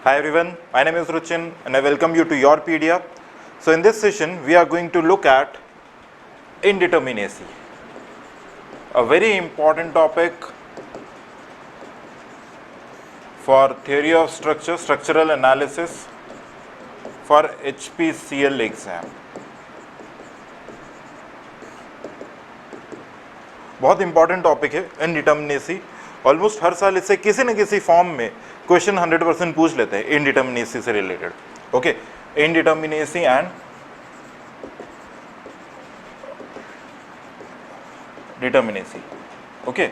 Hi everyone, my name is Ruchin and I welcome you to YourPedia. So in this session we are going to look at indeterminacy, a very important topic for theory of structure, structural analysis for HPCL exam. बहुत important topic है indeterminacy. Almost हर साल इससे किसी न किसी form में question 100% पूछ लेते हैं इनडिटर्मिनेसी से related. Okay, indeterminacy and determinacy. Okay,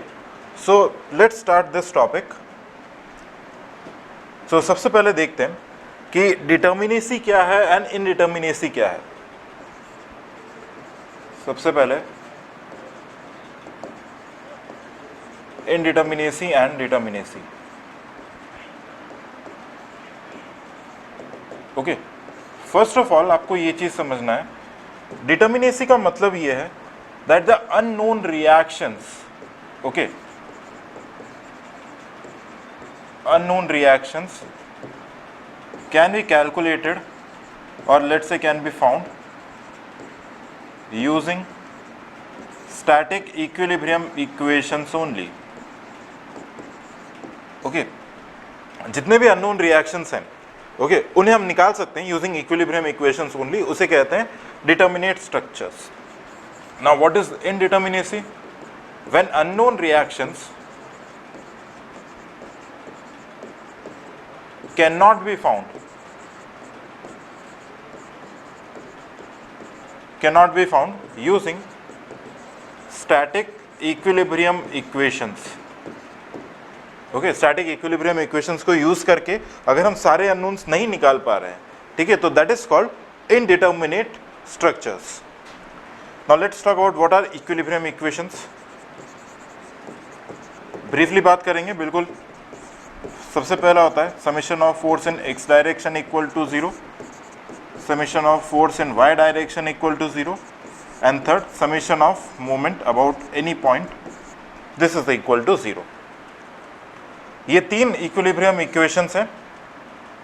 so let's start this topic. So सबसे पहले देखते हैं कि डिटर्मिनेसी क्या है एंड इनडिटर्मिनेसी क्या है. सबसे पहले indeterminacy and determinacy. Okay, first of all आपको ये चीज समझना है, डिटर्मिनेसी का मतलब ये है that the unknown reactions, okay, unknown reactions can be calculated और let's say can be found using static equilibrium equations only. Okay, जितने भी अननोन रिएक्शंस हैं, ओके, उन्हें हम निकाल सकते हैं यूजिंग इक्विलिब्रियम इक्वेशंस ओनली. उसे कहते हैं determinate structures. Now what is indeterminacy? When unknown reactions can not be found, using static equilibrium equations. Okay, static equilibrium equations को यूज करके अगर हम सारे अननोन्स नहीं निकाल पा रहे हैं, ठीक है, तो that is called indeterminate structures. Now let's talk about what are equilibrium equations. Briefly बात करेंगे. बिल्कुल, सबसे पहला होता है summation of force in x direction equal to 0, summation of force in y direction equal to 0, and third summation of moment about any point, this is equal to 0. ये तीन equilibrium equations हैं.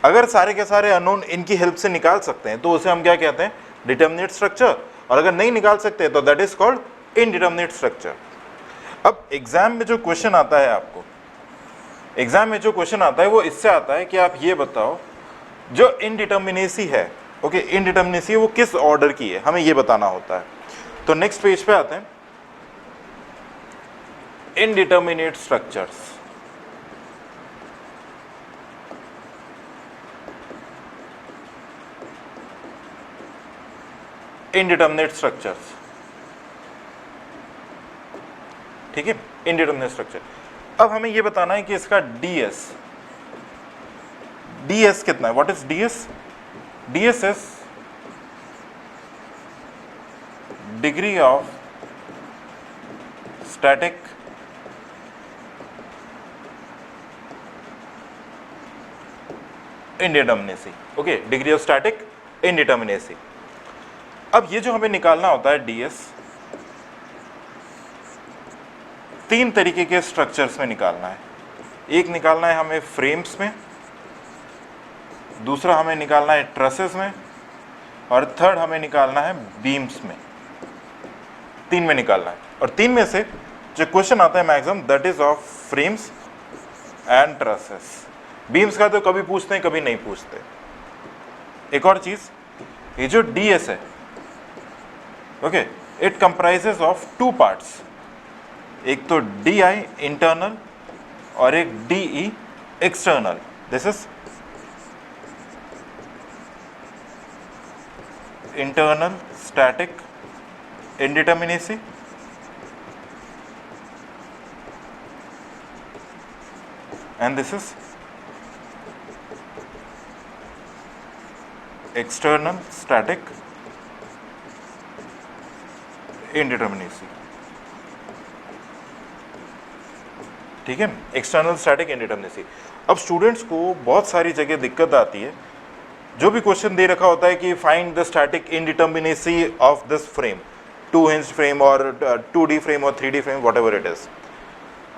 अगर सारे के सारे अननोन इनकी help से निकाल सकते हैं तो उसे हम क्या कहते हैं? Determinate structure. और अगर नहीं निकाल सकते तो that is called indeterminate structure. अब एग्जाम में जो क्वेश्चन आता है, आपको एग्जाम में जो क्वेश्चन आता है वो इससे आता है कि आप ये बताओ जो इनडिटर्मिनेसी है, ओके, इनडिटर्मिनेसी वो किस ऑर्डर की है, हमें ये बताना होता है. तो नेक्स्ट पेज पे आते हैं. Indeterminate structures. इनडिटर्मिनेट स्ट्रक्चर्स, ठीक है, इनडिटर्मिनेट स्ट्रक्चर. अब हमें यह बताना है कि इसका ds कितना है. What is ds? ds is degree of static indeterminacy. Okay, degree of static indeterminacy. अब ये जो हमें निकालना होता है ds, तीन तरीके के स्ट्रक्चर्स में निकालना है. एक निकालना है हमें फ्रेम्स में, दूसरा हमें निकालना है ट्रसेस में, और थर्ड हमें निकालना है बीम्स में. तीन में निकालना है. और तीन में से जो क्वेश्चन आता है maximum that is of frames and trusses. Beams का तो कभी पूछते हैं कभी नहीं पूछते. एक और चीज, ये जो ds है, okay, it comprises of two parts. एक तो di इंटरनल और एक de external. This is internal static indeterminacy, and this is external static indeterminacy. ठीक है, एक्सटर्नल स्टैटिक इनडिटर्मिनेसी. अब स्टूडेंट्स को बहुत सारी जगह दिक्कत आती है. जो भी क्वेश्चन दे रखा होता है कि find the static indeterminacy of this frame, 2 hinge frame और 2D फ्रेम और 3D frame, what ever it is.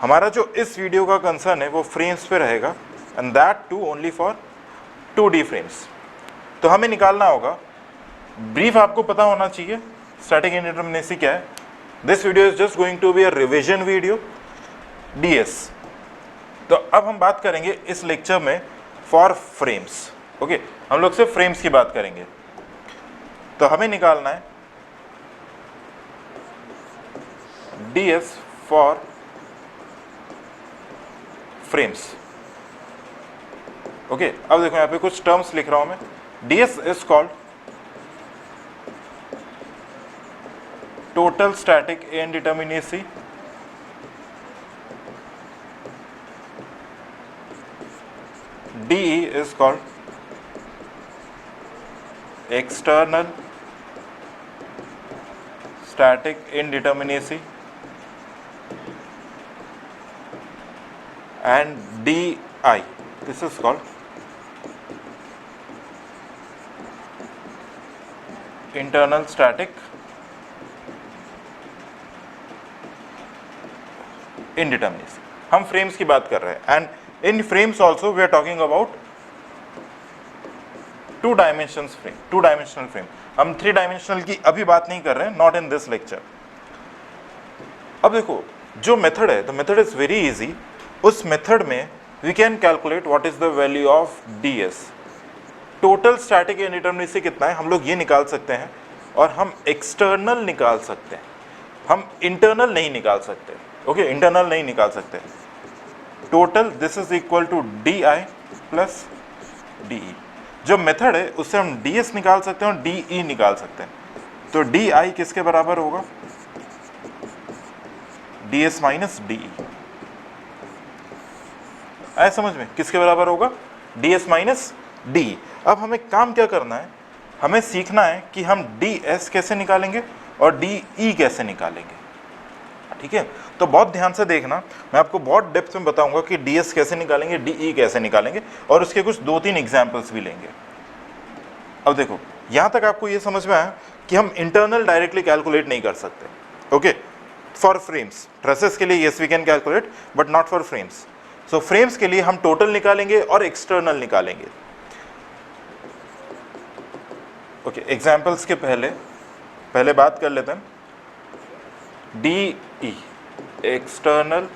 हमारा जो इस वीडियो का कंसर्न है वो फ्रेम्स पे रहेगा, and that to only for 2D frames. तो हमें निकालना होगा, ब्रीफ आपको पता होना चाहिए स्टैटिक इंडिटरमिनेसी क्या है। This video is just going to be a revision video, DS। तो अब हम बात करेंगे इस लेक्चर में फॉर फ्रेम्स। ओके, हम लोग सिर्फ फ्रेम्स की बात करेंगे। तो हमें निकालना है DS फॉर फ्रेम्स। ओके, अब देखो यहाँ पे कुछ टर्म्स लिख रहा हूं मैं। DS is called total static indeterminacy, DE is called external static indeterminacy, and DI, this is called internal static indeterminacy। हम फ्रेम्स की बात कर रहे हैं, and in frames also we are talking about two dimensional frame. हम 3 dimensional की अभी बात नहीं कर रहे हैं, नॉट इन दिस लेक्चर। अब देखो जो मेथड है, the method is very easy. उस मेथड में we can calculate what is the value of DS। Total static indeterminacy कितना है हम लोग ये निकाल सकते हैं, और हम एक्सटर्नल निकाल सकते हैं, हम इंटरनल नहीं निकाल सकते। ओके, इंटरनल नहीं निकाल सकते। Total this is equal to DI plus DE। जो मेथड है उससे हम DS निकाल सकते हैं और DE निकाल सकते हैं। तो DI किसके बराबर होगा? DS minus DE। आया समझ में? किसके बराबर होगा? DS minus DE। अब हमें काम क्या करना है, हमें सीखना है कि हम DS कैसे निकालेंगे और DE कैसे निकालेंगे। ठीक है, तो बहुत ध्यान से देखना, मैं आपको बहुत डेप्थ में बताऊंगा कि DS कैसे निकालेंगे, DE कैसे निकालेंगे, और उसके कुछ 2-3 एग्जाम्पल्स भी लेंगे। अब देखो यहां तक आपको ये समझ में आया कि हम इंटरनल डायरेक्टली कैलकुलेट नहीं कर सकते। ओके, फॉर फ्रेम्स, ट्रेसेस के लिए yes we can calculate, but not for frames. So frames के लिए हम टोटल निकालेंगे और एक्सटर्नल निकालेंगे। ओके, एग्जाम्पल्स के पहले बात कर लेते हैं। DE external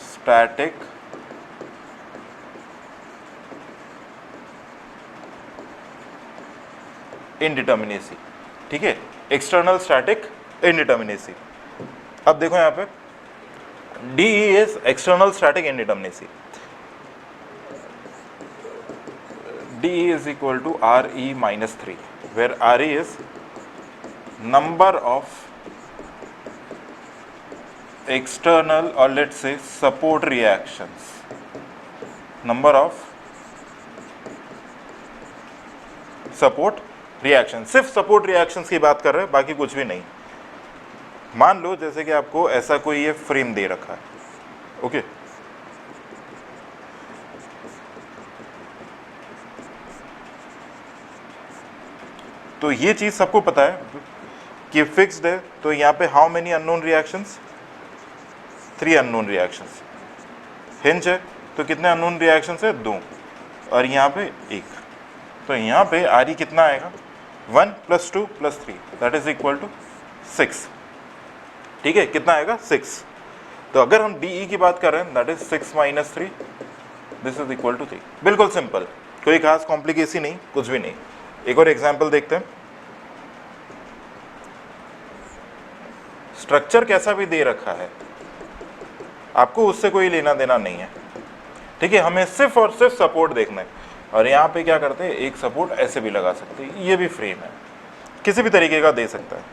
static indeterminacy. ठीक है, एक्सटर्नल स्टैटिक इंडिटरमिनेसी। अब देखो यहाँ पे DE is external static indeterminacy. DE is equal to RE minus 3, where RE is number of external, or let's say support reactions, number of support reactions। सिर्फ support reactions की बात कर रहे हैं, बाकी कुछ भी नहीं। मान लो जैसे कि आपको ऐसा कोई ये फ्रेम दे रखा है। ओके, तो ये चीज सबको पता है कि फिक्स्ड है। तो यहाँ पे how many unknown reactions? 3 unknown reactions. Hinge है तो कितने अननोन रिएक्शंस है? 2, और यहाँ पे 1। तो यहाँ पे RE कितना आएगा? 1 + 2 + 3, दैट इज इक्वल टू 6। ठीक है, कितना आएगा? 6। तो अगर हम DE की बात कर रहे हैं, that is 6 - 3, this is equal to 3। बिल्कुल सिंपल, कोई खास कॉम्प्लिकेसी नहीं, कुछ भी नहीं। एक और एग्जाम्पल देखते हैं। स्ट्रक्चर कैसा भी दे रखा है, आपको उससे कोई लेना देना नहीं है। ठीक है, हमें सिर्फ और सिर्फ सपोर्ट देखना है। और यहाँ पे क्या करते हैं, एक सपोर्ट ऐसे भी लगा सकते हैं, ये भी फ्रेम है, किसी भी तरीके का दे सकता है।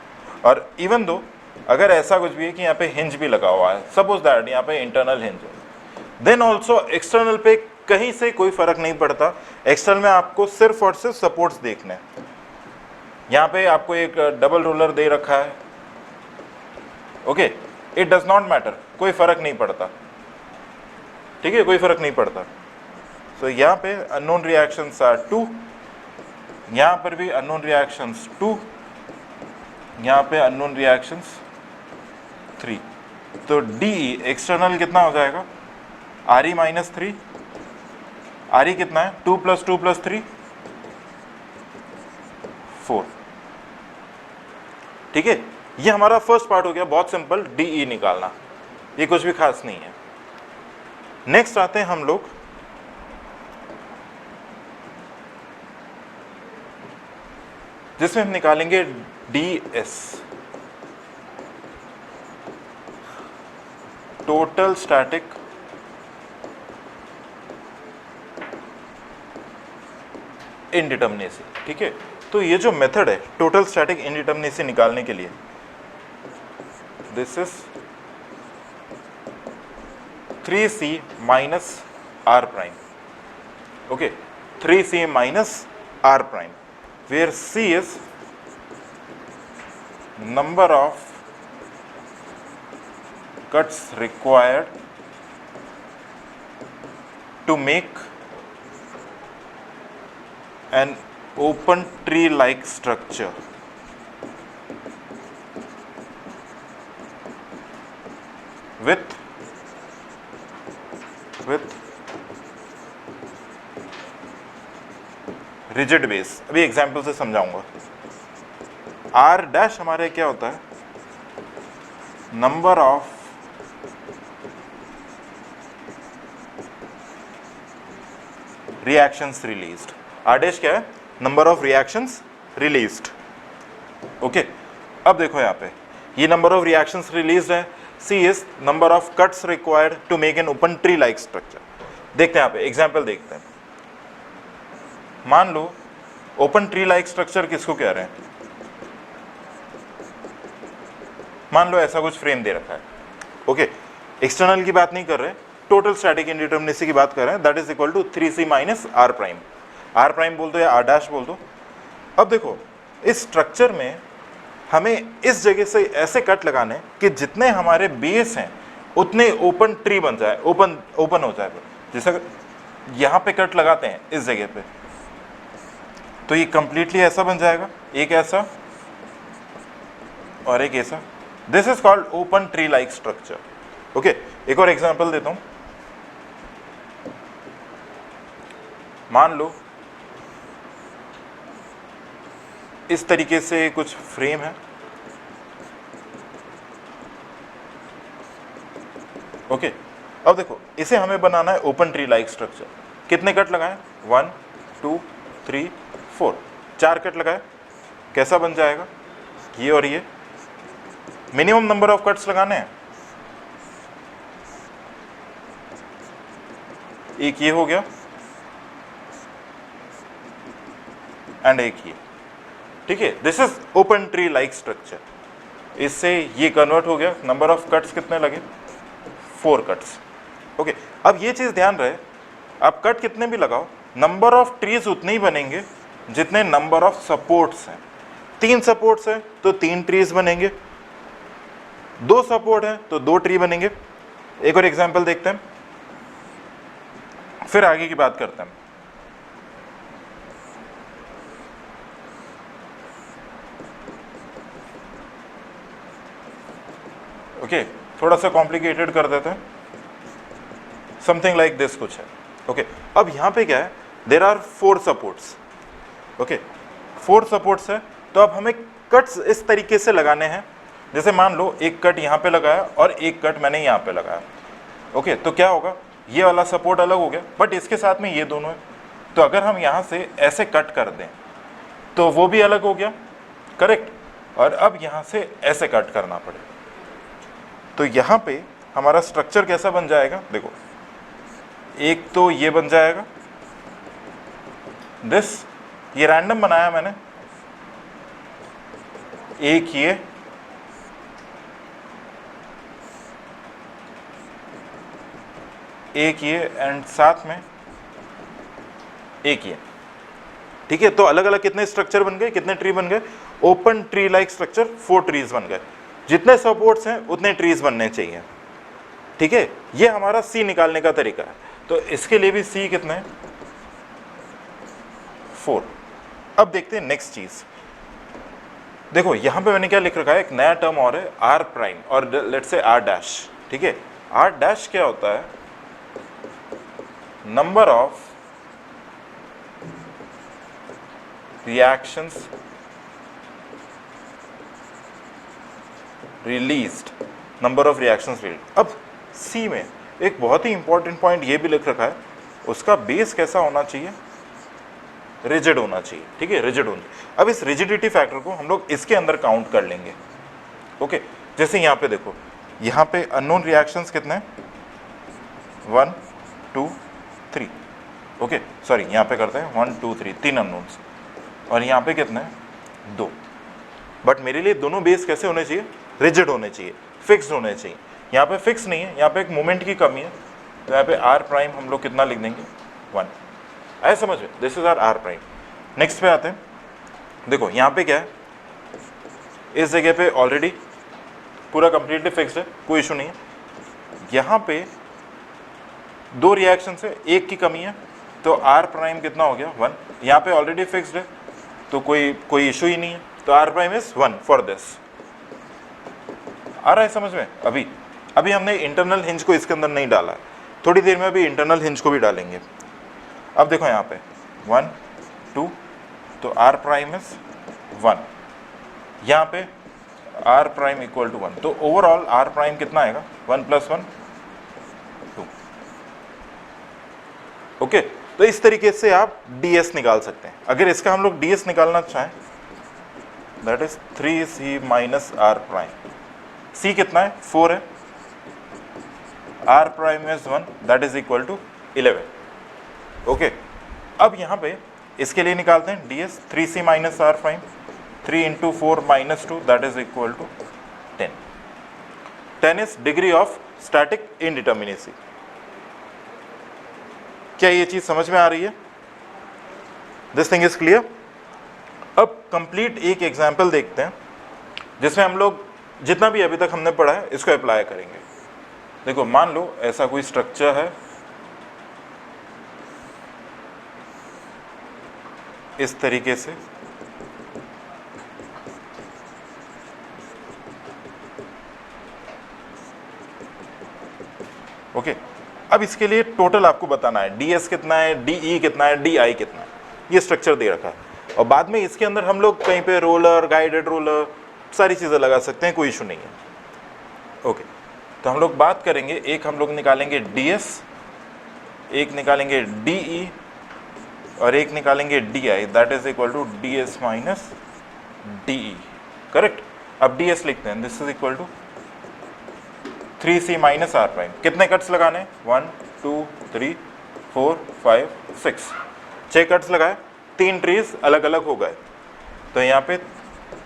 और इवन दो अगर ऐसा कुछ भी है कि यहाँ पे हिंज भी लगा हुआ है, सपोज दैट यहाँ पे इंटरनल हिंज है, देन ऑल्सो एक्सटर्नल पे कहीं से कोई फर्क नहीं पड़ता। एक्सटर्नल में आपको सिर्फ और सिर्फ सपोर्ट्स देखने हैं। यहाँ पे आपको एक डबल रोलर दे रखा है। Okay, it does not matter, कोई फर्क नहीं पड़ता। ठीक है, कोई फर्क नहीं पड़ता। सो यहाँ पे अननोन रिएक्शंस आर 2, यहाँ पर भी अननोन रिएक्शंस 2, यहाँ पे अननोन रिएक्शंस 3। तो DE एक्सटर्नल कितना हो जाएगा? RE - 3 आर ई कितना है 2 + 2 + 3 4। ठीक है, ये हमारा फर्स्ट पार्ट हो गया, बहुत सिंपल, डी ई निकालना, ये कुछ भी खास नहीं है। नेक्स्ट आते हैं हम लोग जिसमें हम निकालेंगे D S, total static indeterminacy. ठीक है, तो ये जो मेथड है टोटल स्टैटिक इनडिटर्मिनेसी निकालने के लिए, this is 3c minus r prime, okay, 3c minus r prime, where c is number of cuts required to make an open tree like structure with rigid base. अभी example से समझाऊंगा। R dash हमारे क्या होता है, number of reactions released. R dash क्या है, number of reactions released. Okay, अब देखो यहाँ पे ये नंबर ऑफ रिएक्शंस रिलीज्ड है, C is number of cuts required to make an open tree like structure. देखते हैं यहाँ पे एग्जाम्पल देखते हैं। मान लो ओपन ट्री लाइक स्ट्रक्चर किसको कह रहे हैं, मान लो ऐसा कुछ फ्रेम दे रखा है। ओके, एक्सटर्नल की बात नहीं कर रहे, टोटल स्टैटिक इनडिटर्मिनेसी की बात कर रहे हैं, that is equal to 3c minus R prime. R prime बोल दो या आर डैश बोल दो। अब देखो इस स्ट्रक्चर में हमें इस जगह से ऐसे कट लगाने कि जितने हमारे बेस हैं उतने ओपन ट्री बन जाए, ओपन हो जाए। जैसे यहाँ पे कट लगाते हैं इस जगह पे, तो ये कंप्लीटली ऐसा बन जाएगा, एक ऐसा और एक ऐसा। This is called open tree like structure. Okay, एक और एग्जांपल देता हूं। मान लो इस तरीके से कुछ फ्रेम है। ओके, अब देखो इसे हमें बनाना है ओपन ट्री लाइक स्ट्रक्चर। कितने कट लगाएं, 1 2 3 4, 4 कट लगाए, कैसा बन जाएगा, ये और ये। मिनिमम नंबर ऑफ कट्स लगाने हैं, एक ये हो गया एंड एक ये। ठीक है, this is open tree like structure. इससे ये कन्वर्ट हो गया, नंबर ऑफ कट्स कितने लगे, 4 कट्स। ओके, अब ये चीज ध्यान रहे, आप कट कितने भी लगाओ, नंबर ऑफ ट्रीज उतने ही बनेंगे जितने नंबर ऑफ सपोर्ट्स हैं। 3 सपोर्ट्स हैं तो 3 ट्रीज बनेंगे, 2 सपोर्ट हैं तो 2 ट्री बनेंगे। एक और एग्जांपल देखते हैं, फिर आगे की बात करते हैं। ओके, थोड़ा सा कॉम्प्लिकेटेड कर देते हैं, समथिंग लाइक दिस कुछ है। ओके, अब यहाँ पे क्या है, there are 4 supports. Okay, 4 supports है, तो अब हमें कट्स इस तरीके से लगाने हैं। जैसे मान लो एक कट यहाँ पे लगाया और एक कट मैंने यहाँ पे लगाया। ओके, तो क्या होगा, ये वाला सपोर्ट अलग हो गया, बट इसके साथ में ये दोनों है। तो अगर हम यहाँ से ऐसे कट कर दें तो वो भी अलग हो गया, करेक्ट। और अब यहाँ से ऐसे कट करना पड़े, तो यहाँ पे हमारा स्ट्रक्चर कैसा बन जाएगा, देखो एक तो ये बन जाएगा, दिस, ये रैंडम बनाया मैंने, एक ये एंड साथ में एक ये। ठीक है, तो अलग अलग कितने स्ट्रक्चर बन गए, कितने ट्री बन गए, open tree like structure 4 trees बन गए। जितने सपोर्ट्स हैं उतने ट्रीज बनने चाहिए। ठीक है, ये हमारा सी निकालने का तरीका है। तो इसके लिए भी सी कितने हैं, 4। अब देखते हैं नेक्स्ट चीज। देखो यहां पे मैंने क्या लिख रखा है, एक नया टर्म और है, आर प्राइम और लेट्स से आर डैश। ठीक है, आर डैश क्या होता है, number of reactions released, number of reactions released. अब सी में एक बहुत ही इंपॉर्टेंट पॉइंट ये भी लिख रखा है, उसका बेस कैसा होना चाहिए, रिजिड होना चाहिए, ठीक है, रिजिड होना। अब इस रिजिडिटी फैक्टर को हम लोग इसके अंदर काउंट कर लेंगे, ओके। जैसे यहाँ पे देखो, यहाँ पे अननोन रिएक्शंस कितने हैं, 1 2 3, ओके, सॉरी यहाँ पे करते हैं 1 2 3, 3 अननोन्स, और यहाँ पे कितने हैं, 2। बट मेरे लिए दोनों बेस कैसे होने चाहिए, रिजिड होने चाहिए, फिक्स्ड होने चाहिए। यहाँ पे फिक्स नहीं है, यहाँ पे एक मोमेंट की कमी है, तो यहाँ पे आर प्राइम हम लोग कितना लिख देंगे, 1। आए समझ में, this is R prime. Next पे आते हैं, देखो यहाँ पे क्या है, इस जगह पे ऑलरेडी पूरा कंप्लीटली फिक्स्ड है, कोई इशू नहीं है। यहाँ पे 2 रिएक्शन है, एक की कमी है, तो आर प्राइम कितना हो गया, 1। यहाँ पे ऑलरेडी फिक्स्ड है, तो कोई इशू ही नहीं है, तो R prime is 1 for this. आ रहा है समझ में। अभी हमने इंटरनल हिंज को इसके अंदर नहीं डाला है, थोड़ी देर में अभी इंटरनल हिंज को भी डालेंगे। अब देखो यहाँ पे 1 2, तो आर प्राइम इज 1, यहाँ पे आर प्राइम इक्वल टू 1, तो ओवरऑल आर प्राइम कितना आएगा, 1 + 1 2, ओके। तो इस तरीके से आप ds निकाल सकते हैं। अगर इसका हम लोग ds निकालना चाहें, that is 3c - R prime. c कितना है, 4 है, R prime is 1, that is equal to 11, okay. अब यहाँ पे इसके लिए निकालते हैं ds, 3c - R prime, 3 × 4 - 2, that is equal to 10। 10 is degree of static indeterminacy. क्या ये चीज समझ में आ रही है, दिस थिंग इज क्लियर। अब कंप्लीट एक एग्जाम्पल देखते हैं, जिसमें हम लोग जितना भी अभी तक हमने पढ़ा है इसको अप्लाई करेंगे। देखो मान लो ऐसा कोई स्ट्रक्चर है, इस तरीके से, ओके। अब इसके लिए टोटल आपको बताना है ds कितना है, de कितना है, di कितना है, ये स्ट्रक्चर दे रखा है। और बाद में इसके अंदर हम लोग कहीं पे रोलर, गाइडेड रोलर, सारी चीज़ें लगा सकते हैं, कोई इशू नहीं है, ओके। तो हम लोग बात करेंगे, एक हम लोग निकालेंगे ds, एक निकालेंगे de, और एक निकालेंगे di, that is equal to ds - de, correct. अब ds लिखते हैं, this is equal to 3c - R prime. कितने कट्स लगाने, 1 2 3 4 5 6, 6 कट्स लगाए, 3 ट्रीज अलग अलग हो गए, तो यहाँ पे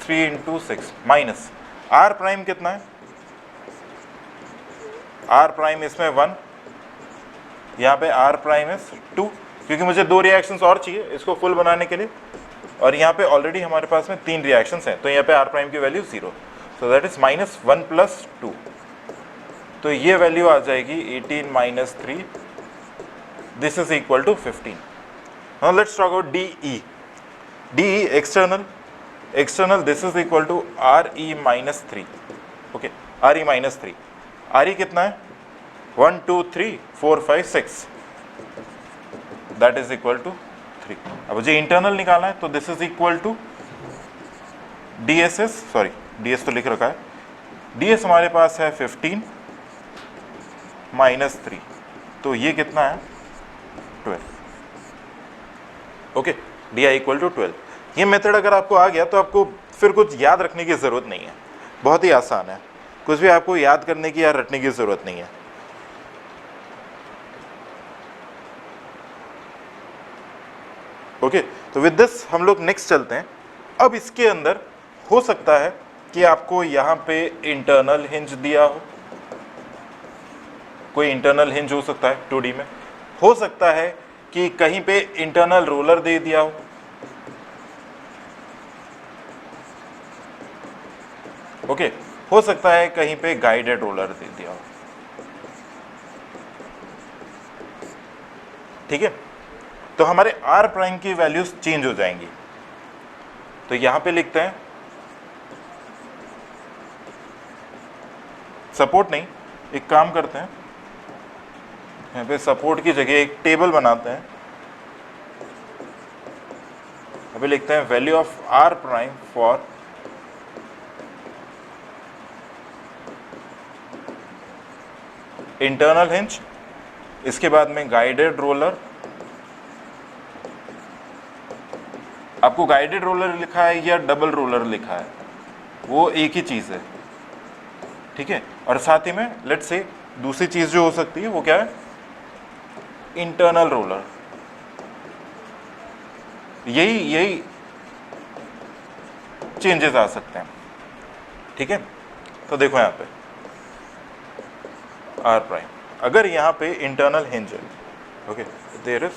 3 × 6 माइनस आर प्राइम कितना है, आर प्राइम इसमें 1, यहाँ पे आर प्राइम इज 2, क्योंकि मुझे 2 रिएक्शंस और चाहिए इसको फुल बनाने के लिए, और यहाँ पे ऑलरेडी हमारे पास में 3 रिएक्शंस हैं, तो यहाँ पे आर प्राइम की वैल्यू 0, सो दैट इज -1 + 2, तो ये वैल्यू आ जाएगी 18 - 3, this is equal to 15। Now let's talk about DE। DE external, this is equal to RE - 3, okay, RE - 3। RE कितना है, 1 2 3 4 5 6, दैट इज इक्वल टू 3। अब मुझे इंटरनल निकालना है, तो this is equal to DSS, sorry DS तो लिख रखा है, DS हमारे पास है 15 - 3, तो ये कितना है, 12, ओके। DI equal to 12। ये मेथड अगर आपको आ गया तो आपको फिर कुछ याद रखने की ज़रूरत नहीं है, बहुत ही आसान है, कुछ भी आपको याद करने की या रटने की ज़रूरत नहीं है, ओके। तो विद दिस हम लोग नेक्स्ट चलते हैं। अब इसके अंदर हो सकता है कि आपको यहाँ पे इंटरनल हिंज दिया हो, कोई इंटरनल हिंज हो सकता है 2D में, हो सकता है कि कहीं पे इंटरनल रोलर दे दिया हो, ओके, हो सकता है कहीं पे गाइडेड रोलर दे दिया हो, ठीक है। तो हमारे आर प्राइम की वैल्यूज चेंज हो जाएंगी, तो यहां पे लिखते हैं सपोर्ट नहीं, एक काम करते हैं, यहाँ पे सपोर्ट की जगह एक टेबल बनाते हैं, अभी लिखते हैं value of R prime for internal hinge, इसके बाद में गाइडेड रोलर, आपको गाइडेड रोलर लिखा है या डबल रोलर लिखा है वो एक ही चीज़ है, ठीक है। और साथ ही में लेट्स से दूसरी चीज़ जो हो सकती है वो क्या है, इंटरनल रोलर। यही चेंजेस आ सकते हैं, ठीक है। तो देखो यहाँ पे आर प्राइम, अगर यहाँ पे इंटरनल हिंज है, okay, there is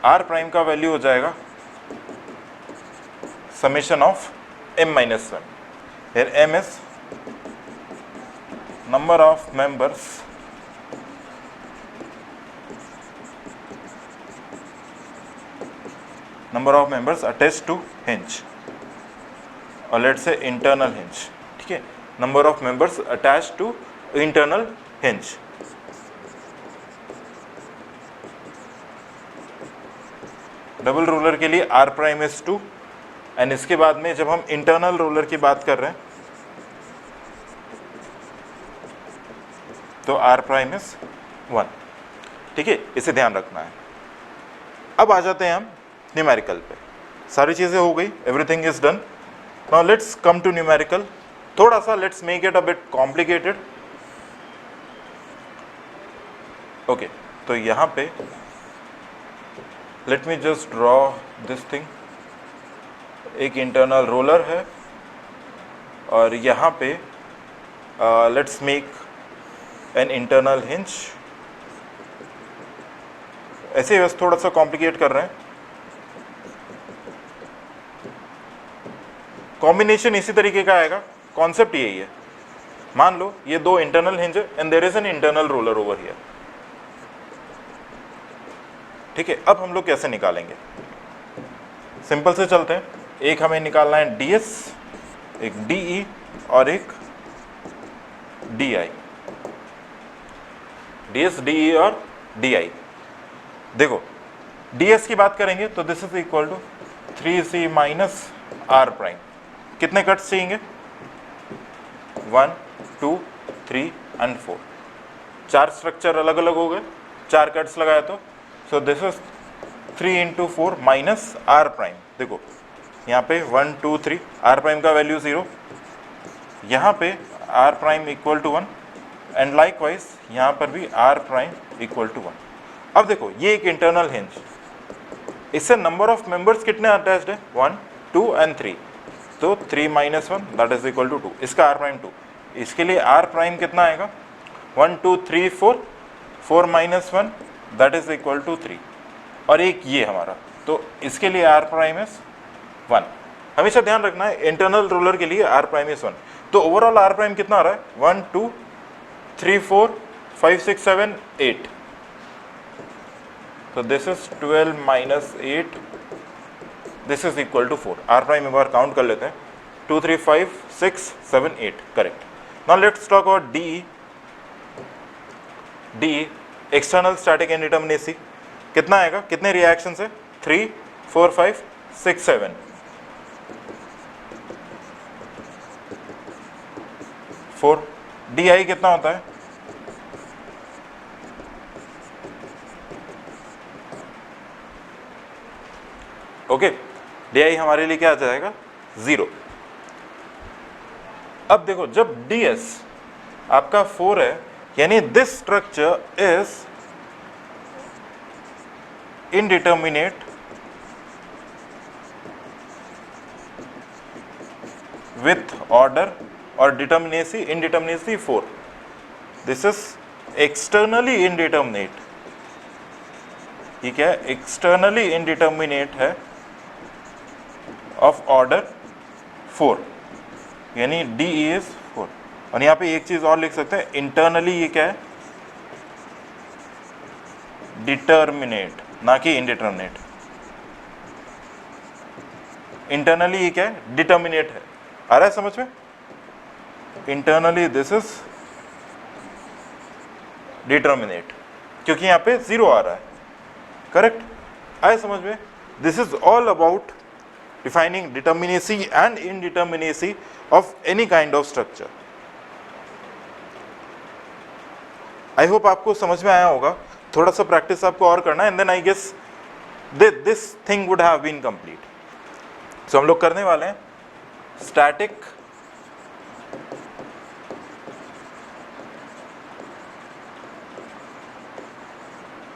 R prime का वैल्यू हो जाएगा summation of m minus 1, here m is number of members attached to hinge, or let's say internal hinge, ठीक है, number of members attached to internal hinge। Double roller के लिए r prime is 2, and इसके बाद में जब हम internal roller की बात कर रहे हैं तो r प्राइम इज 1, ठीक है, इसे ध्यान रखना है। अब आ जाते हैं हम न्यूमेरिकल पे, सारी चीज़ें हो गई, everything is done. Now let's come to numerical, थोड़ा सा let's make it a bit complicated. Okay, तो यहाँ पे let me just draw this thing, एक इंटरनल रोलर है और यहाँ पे let's make an internal hinge. ऐसे ही बस थोड़ा सा कॉम्प्लिकेट कर रहे हैं, कॉम्बिनेशन इसी तरीके का आएगा, कॉन्सेप्ट यही है। मान लो ये दो इंटरनल हिंज है and there is an internal roller over here, ठीक है। अब हम लोग कैसे निकालेंगे, सिंपल से चलते हैं। एक हमें निकालना है ds, एक de और एक di, ds de और di। देखो ds की बात करेंगे तो this is equal to 3c minus R prime. कितने कट्स चाहिए, 1 2 3 एंड 4, 4 स्ट्रक्चर अलग अलग हो गए, 4 कट्स लगाया तो, so this is 3 into 4 minus R prime. देखो यहाँ पे 1 2 3, आर प्राइम का वैल्यू 0, यहाँ पे R prime equal to 1, and likewise यहाँ पर भी आर प्राइम इक्वल टू 1। अब देखो ये एक इंटरनल हिंज, इससे नंबर ऑफ मेंबर्स कितने अटैच्ड है, 1 2 एंड 3, तो 3 minus 1 that is equal to 2, इसका आर प्राइम 2। इसके लिए आर प्राइम कितना आएगा, 1 2 3 4, 4 minus 1 that is equal to 3, और एक ये हमारा, तो इसके लिए आर प्राइम इज 1। हमेशा ध्यान रखना है इंटरनल रोलर के लिए आर प्राइम इज 1, तो ओवरऑल आर प्राइम कितना आ रहा है, 1 2 3 4 5 6 7 8, तो this is 12 minus 8, this is equal to 4। R prime एक बार काउंट कर लेते हैं, 2 3 5 6 7 8, correct. Now let's talk about D external static indeterminacy, कितना आएगा, कितने रिएक्शन है, 3 4 5 6 7, 4। डी कितना होता है, ओके, डी हमारे लिए क्या आ जाएगा, 0। अब देखो जब ds आपका 4 है, यानी this structure is indeterminate with order or determinacy, indeterminacy 4, this is externally indeterminate। ये क्या है, externally indeterminate है of order 4, यानी DE is 4। और यहाँ पे एक चीज और लिख सकते हैं, इंटरनली ये क्या है, डिटर्मिनेट, ना कि इंडिटर्मिनेट। इंटरनली ये क्या है, डिटर्मिनेट है, आ रहा है समझ में, इंटरनली दिस इज डिटर्मिनेट, क्योंकि यहाँ पे 0 आ रहा है, करेक्ट? आए समझ में? This is all about defining determinacy and indeterminacy of any kind of structure. I hope आपको समझ में आया होगा। थोड़ा सा प्रैक्टिस आपको और करना है, and then I guess this thing would have been complete. So हम लोग करने वाले हैं static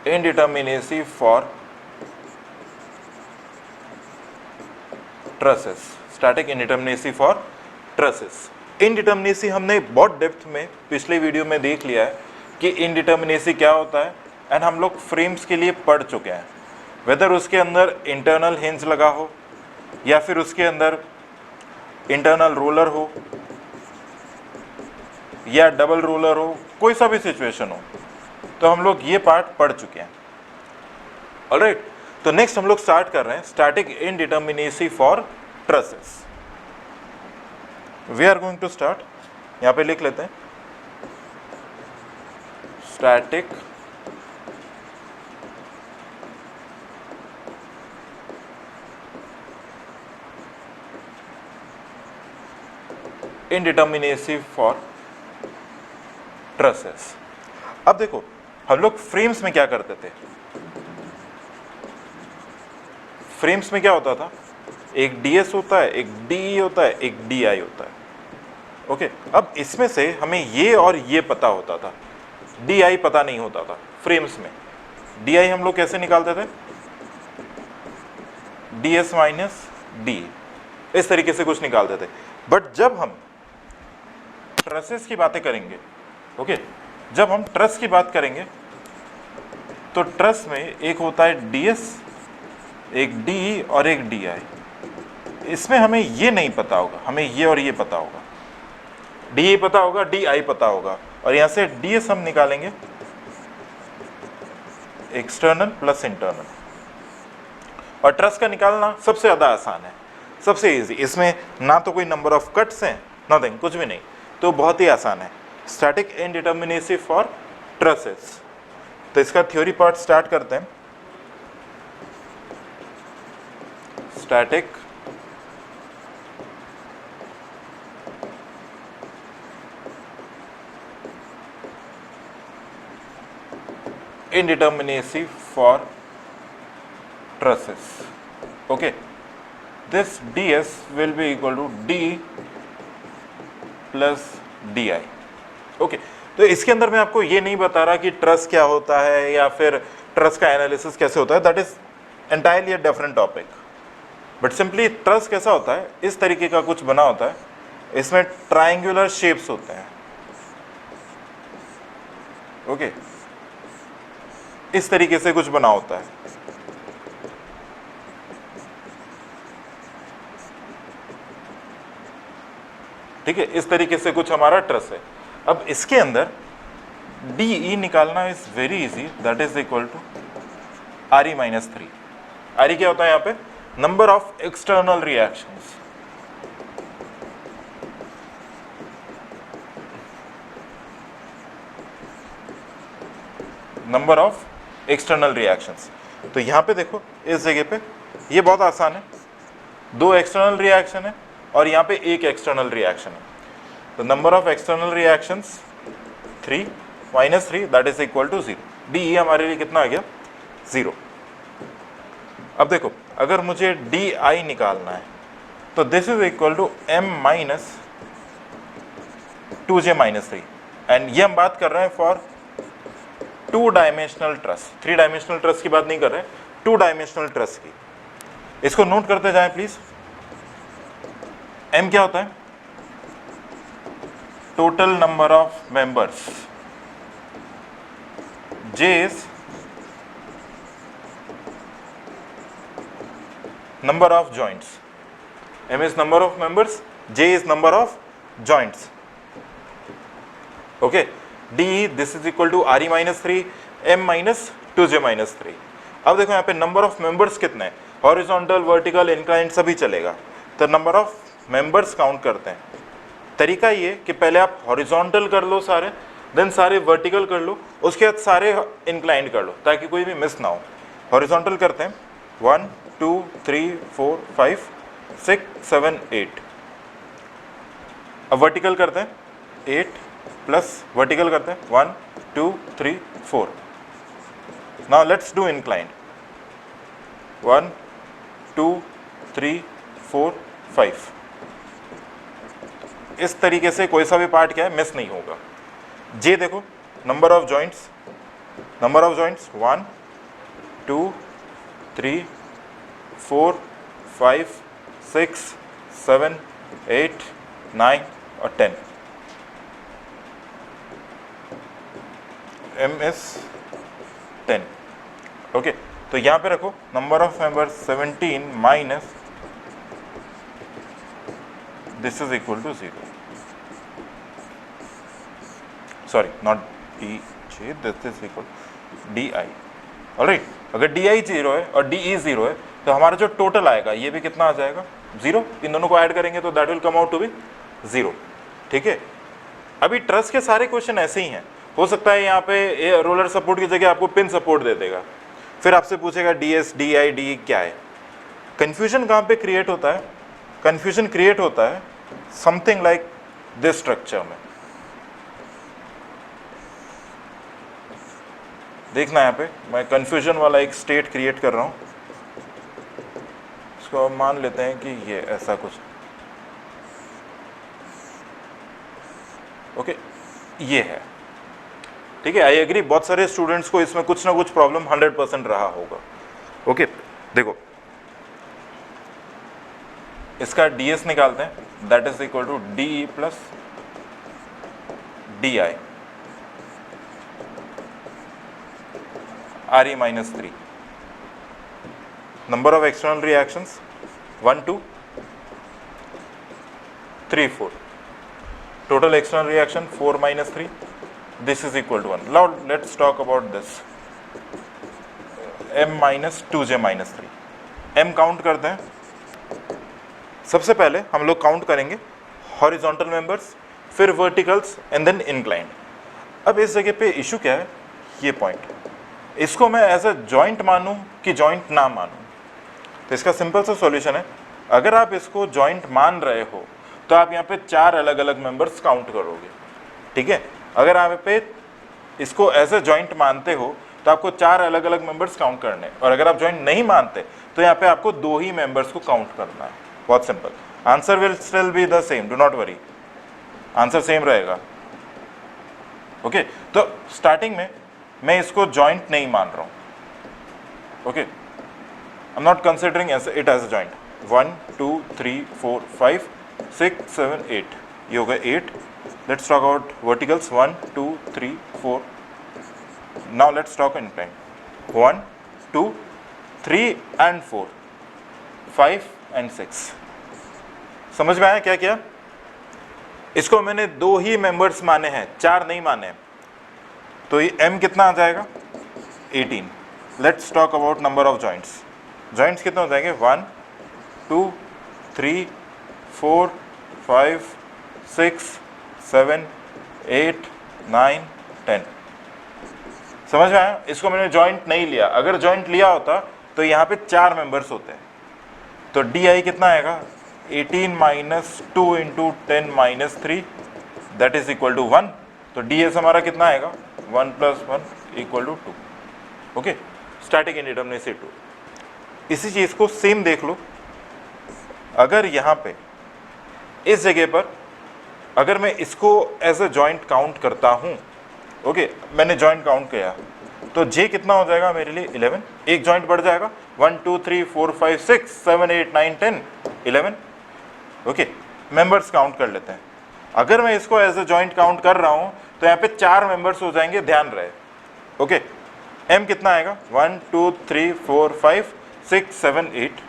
indeterminacy for trusses, static indeterminacy for trusses। indeterminacy हमने बहुत डेप्थ में पिछले वीडियो में देख लिया है कि indeterminacy क्या होता है, एंड हम लोग फ्रेम्स के लिए पढ़ चुके हैं। वेदर उसके अंदर इंटरनल हिंज लगा हो या फिर उसके अंदर इंटरनल रोलर हो या डबल रोलर हो, कोई सा भी सिचुएशन हो, तो हम लोग ये पार्ट पढ़ चुके हैं। ऑलराइट, तो नेक्स्ट हम लोग स्टार्ट कर रहे हैं static indeterminacy for trusses. We are going to start, यहां पे लिख लेते हैं स्टैटिक इनडिटर्मिनेसी फॉर ट्रसेस। अब देखो, हम लोग फ्रेम्स में क्या करते थे? फ्रेम्स में क्या होता था? एक डीएस होता है, एक डीई होता है, एक डीआई होता है। ओके, अब इसमें से हमें ये और ये पता होता था, डीआई पता नहीं होता था फ्रेम्स में। डीआई हम लोग कैसे निकालते थे? डीएस माइनस डी, इस तरीके से कुछ निकालते थे। बट जब हम ट्रसेस की बातें करेंगे, ओके, जब हम ट्रस की बात करेंगे तो ट्रस में एक होता है डीएस, एक डी और एक डीआई। इसमें हमें ये नहीं पता होगा, हमें ये और ये पता होगा, डी पता होगा, डीआई पता होगा, और यहां से डीएस हम निकालेंगे एक्सटर्नल प्लस इंटरनल। और ट्रस का निकालना सबसे ज्यादा आसान है, सबसे इजी। इसमें ना तो कोई नंबर ऑफ कट्स हैं, नथिंग, कुछ भी नहीं, तो बहुत ही आसान है। Static indeterminacy for trusses. तो इसका थ्योरी पार्ट स्टार्ट करते हैं। Static indeterminacy for trusses. Okay, this ds will be equal to d plus di. Okay, तो इसके अंदर मैं आपको ये नहीं बता रहा कि ट्रस क्या होता है या फिर ट्रस का एनालिसिस कैसे होता है, that is entirely a different topic. But simply truss कैसा होता है, इस तरीके का कुछ बना होता है, इसमें ट्रायंगुलर शेप्स होते हैं। ओके, इस तरीके से कुछ बना होता है। ठीक है, इस तरीके से कुछ हमारा ट्रस है। अब इसके अंदर DE निकालना is very easy, that is equal to RE minus 3। RE क्या होता है यहाँ पे? Number of external reactions. Number of external reactions. तो यहाँ पे देखो, इस जगह पे ये बहुत आसान है, दो एक्सटर्नल रिएक्शन है और यहाँ पे एक एक्सटर्नल रिएक्शन है। तो number of external reactions 3 minus 3 that is equal to 0। DE हमारे लिए कितना आ गया? 0। अब देखो, अगर मुझे DI निकालना है तो this is equal to M minus 2J minus 3, and ये हम बात कर रहे हैं for 2 dimensional truss. 3 dimensional truss की बात नहीं कर रहे, 2 डायमेंशनल ट्रस की। इसको नोट करते जाएं प्लीज। M क्या होता है? Total number of members. J is number of joints. M is number of members, J is number of joints. Okay, DE this is equal to RE minus 3, M minus 2J minus 3. अब देखो यहाँ पे number of members कितने हैं, horizontal, vertical, inclined सभी चलेगा। तो number of members count करते हैं। तरीका ये कि पहले आप हॉरिजॉन्टल कर लो सारे, देन सारे वर्टिकल कर लो, उसके बाद सारे इंक्लाइंड कर लो ताकि कोई भी मिस ना हो। हॉरिजॉन्टल करते हैं 1 2 3 4 5 6 7 8। अब वर्टिकल करते हैं 8 प्लस वर्टिकल करते हैं 1 2 3 4। Now let's do incline 1 2 3 4 5। इस तरीके से कोई सा भी पार्ट क्या है मिस नहीं होगा। जे देखो नंबर ऑफ जॉइंट्स 1 2 3 4 5 6 7 8 9 और 10। M is 10। ओके, तो यहाँ पे रखो number of members 17 minus this is equal to 0। Sorry not D J, this is equal D I. Alright, अगर डी आई 0 है और डी ई 0 है तो हमारा जो टोटल आएगा ये भी कितना आ जाएगा 0। इन दोनों को ऐड करेंगे तो that will come out to be 0। ठीक है, अभी ट्रस्ट के सारे क्वेश्चन ऐसे ही हैं। हो सकता है यहाँ पे रोलर सपोर्ट की जगह आपको पिन सपोर्ट दे देगा, फिर आपसे पूछेगा D S D I D क्या है। कन्फ्यूजन कहाँ पे क्रिएट होता है? कन्फ्यूजन क्रिएट होता है समथिंग लाइक दिस स्ट्रक्चर में। देखना यहाँ पे मैं कन्फ्यूजन वाला एक स्टेट क्रिएट कर रहा हूँ। इसको मान लेते हैं कि ये ऐसा कुछ, ओके ये है। ठीक है, आई एग्री, बहुत सारे स्टूडेंट्स को इसमें कुछ ना कुछ प्रॉब्लम 100% रहा होगा। ओके देखो इसका ds निकालते हैं, that is equal to D plus D I R E minus 3। Number of external reactions 1 2 3 4। Total external reaction 4 minus 3, this is equal to 1। Now let's talk about this m minus 2j minus 3। m count करते हैं। सबसे पहले हम लोग count करेंगे horizontal members, फिर verticals and then inclined. अब इस जगह पे इशू क्या है, ये पॉइंट, इसको मैं एज अ जॉइंट मानूं कि जॉइंट ना मानूं? तो इसका सिंपल सा सॉल्यूशन है, अगर आप इसको जॉइंट मान रहे हो तो आप यहाँ पे 4 अलग अलग मेंबर्स काउंट करोगे। ठीक है, अगर आप पे इसको एज अ जॉइंट मानते हो तो आपको 4 अलग अलग मेंबर्स काउंट करने, और अगर आप जॉइंट नहीं मानते तो यहाँ पे आपको 2 ही मेंबर्स को काउंट करना है। बहुत simple, answer will still be the same, do not worry, answer same रहेगा। ओके, तो स्टार्टिंग में मैं इसको जॉइंट नहीं मान रहा हूँ। Okay, I am not considering it as a joint. 1 2 3 4 5 6 7 8, ये होगा 8। Let's talk about verticals 1 2 3 4। Now let's talk incline 1 2 3 and 4 5 and 6। समझ में आया क्या किया? इसको मैंने 2 ही मेंबर्स माने हैं, 4 नहीं माने हैं, तो ये m कितना आ जाएगा 18। Let's talk about number of joints. Joints कितने हो जाएंगे 1 2 3 4 5 6 7 8 9 10। समझ में आया? इसको मैंने जॉइंट नहीं लिया, अगर जॉइंट लिया होता तो यहाँ पे 4 मेंबर्स होते हैं, तो डी आई कितना आएगा 18 minus 2 into 10 minus 3, that is equal to 1। तो डी एस हमारा कितना आएगा 1 plus 1 equal to 2। Okay, static indeterminacy 2। इसी चीज़ को सेम देख लो, अगर यहाँ पे इस जगह पर अगर मैं इसको एज अ जॉइंट काउंट करता हूँ, ओके मैंने जॉइंट काउंट किया, तो जे कितना हो जाएगा मेरे लिए 11, एक जॉइंट बढ़ जाएगा 1 2 3 4 5 6 7 8 9 10 11। ओके, मेंबर्स काउंट कर लेते हैं। अगर मैं इसको एज अ जॉइंट काउंट कर रहा हूँ तो यहाँ पे 4 मेंबर्स हो जाएंगे, ध्यान रहे। ओके, m कितना आएगा 1 2 3 4 5 6 7 8,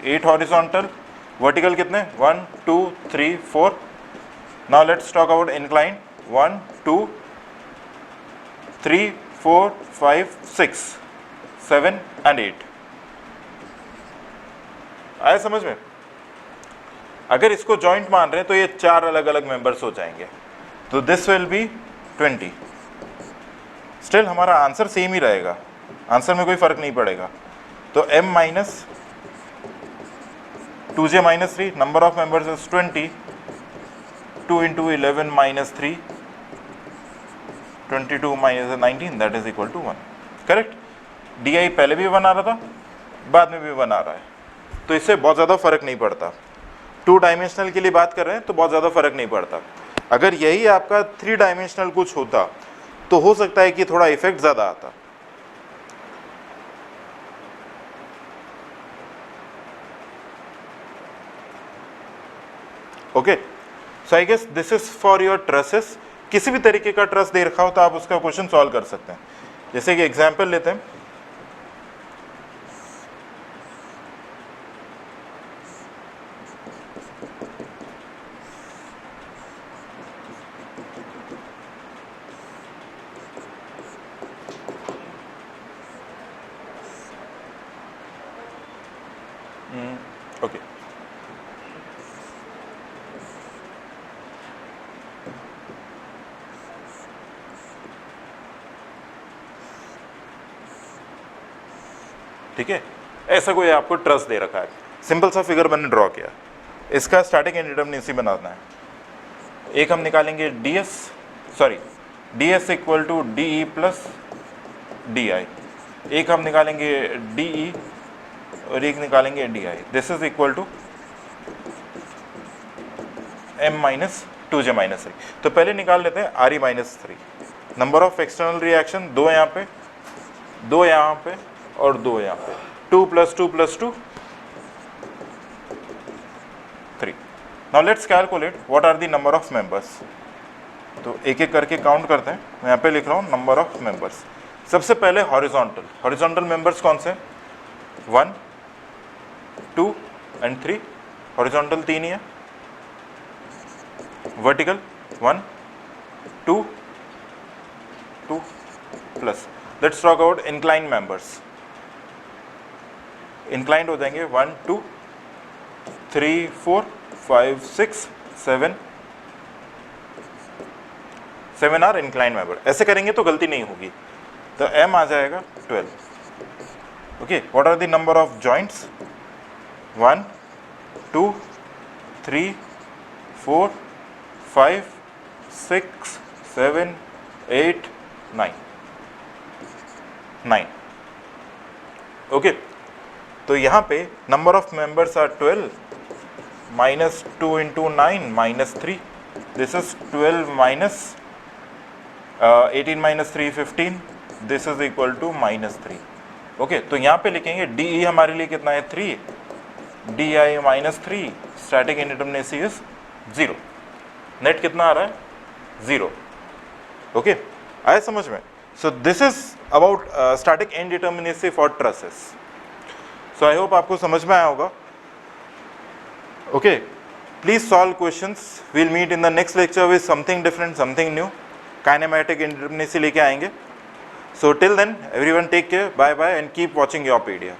8 हॉरिजॉन्टल, वर्टिकल कितने 1 2 3 4। Now let's talk about incline 1 2 3 4 5 6 7 and 8। आया समझ में? अगर इसको जॉइंट मान रहे हैं तो ये 4 अलग अलग मेंबर्स हो जाएंगे, तो दिस विल बी 20। स्टिल हमारा आंसर सेम ही रहेगा, आंसर में कोई फर्क नहीं पड़ेगा। तो m minus 2j minus 3, number of members is 20, 2 into 11 minus 3, 22 minus 19, that is equal to 1। Correct. D पहले भी 1 आ रहा था, बाद में भी 1 आ रहा है, तो इससे बहुत ज़्यादा फर्क नहीं पड़ता। 2 डायमेंशनल के लिए बात कर रहे हैं तो बहुत ज़्यादा फर्क नहीं पड़ता। अगर यही आपका 3 डायमेंशनल कुछ होता तो हो सकता है कि थोड़ा इफेक्ट ज़्यादा आता। Okay, so I guess this is for your trusses. किसी भी तरीके का ट्रस दे रखा हो तो आप उसका क्वेश्चन सॉल्व कर सकते हैं। जैसे कि एग्जाम्पल लेते हैं, ओके ठीक है, ऐसा कोई आपको ट्रस्ट दे रखा है, सिंपल सा फिगर मैंने ड्रॉ किया, इसका स्टैटिक इंडिटरमिनेसी बनाना है। एक हम निकालेंगे ds, sorry ds equal to D plus D I, एक हम निकालेंगे डी और एक निकालेंगे D I. This is equal to m minus 2j minus 3। तो पहले निकाल लेते हैं R E minus 3। Number of external reaction 2 यहाँ पे, 2 यहाँ पे और 2 यहाँ पे, 2 plus 2 plus 2 3। Now let's calculate what are the number of members. तो एक एक करके काउंट करते हैं। मैं यहाँ पे लिख रहा हूँ नंबर ऑफ मेंबर्स। सबसे पहले हॉरिजॉन्टल, हॉरिजॉन्टल मेंबर्स कौन से? 1 2 एंड 3, हॉरिजॉन्टल 3 ही है। Vertical 1 2 2 plus, let's talk about inclined members. Inclined हो जाएंगे 1 2 3 4 5 6 7, 7 आर इंक्लाइंड मेंबर। ऐसे करेंगे तो गलती नहीं होगी। तो m आ जाएगा 12। Okay, what are the number of joints? 1 2 3 4 5 6 7 8 9 9। Okay, तो यहाँ पे number of members are 12 minus 2 into 9 minus 3, this is 12 minus 18 minus 3 15, this is equal to minus 3। Okay, तो यहाँ पे लिखेंगे डी ई हमारे लिए कितना है 3, D I minus 3, static indeterminacy is 0। Net कितना आ रहा है? 0। ओके, आया समझ में? So this is about static indeterminacy for trusses. So I hope आपको समझ में आया होगा। Okay, please solve questions. Will meet in the next lecture with something different, something new. Kinematic indeterminacy लेके आएंगे। So till then everyone take care, bye bye and keep watching your पीडिया।